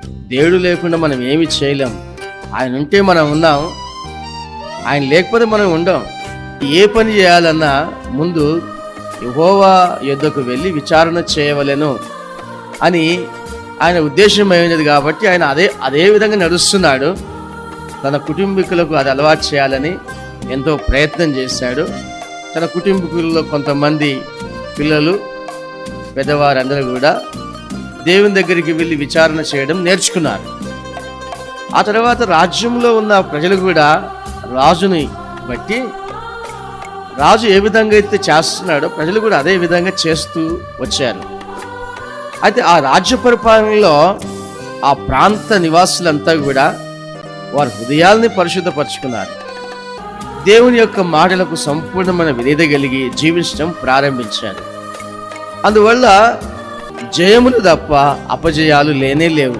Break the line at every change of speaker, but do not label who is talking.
దేవుడు లేకుండా మనం ఏమి చేయలేం. ఆయన ఉంటే మనం ఉన్నాం, ఆయన లేకపోతే మనం ఉండం. ఏ పని చేయాలన్నా ముందు యెహోవా యొద్దకు వెళ్ళి విచారణ చేయవలెను అని ఆయన ఉద్దేశం అయినది. కాబట్టి ఆయన అదే విధంగా నడుస్తున్నాడు. తన కుటుంబీకులకు అది అలవాటు చేయాలని ఎంతో ప్రయత్నం చేశాడు. తన కుటుంబీకుల్లో కొంతమంది పిల్లలు, పెద్దవారందరూ కూడా దేవుని దగ్గరికి వెళ్ళి విచారణ చేయడం నేర్చుకున్నారు. ఆ తర్వాత రాజ్యంలో ఉన్న ప్రజలు కూడా రాజుని బట్టి, రాజు ఏ విధంగా అయితే చేస్తున్నాడో ప్రజలు కూడా అదే విధంగా చేస్తూ వచ్చారు. అయితే ఆ రాజ్య పరిపాలనలో ఆ ప్రాంత నివాసులంతా కూడా వారి హృదయాల్ని పరిశుద్ధపరుచుకున్నారు. దేవుని యొక్క మాటలకు సంపూర్ణమైన విధేయత కలిగి జీవించడం ప్రారంభించారు. అందువల్ల జయములు తప్ప అపజయాలు లేనే లేవు.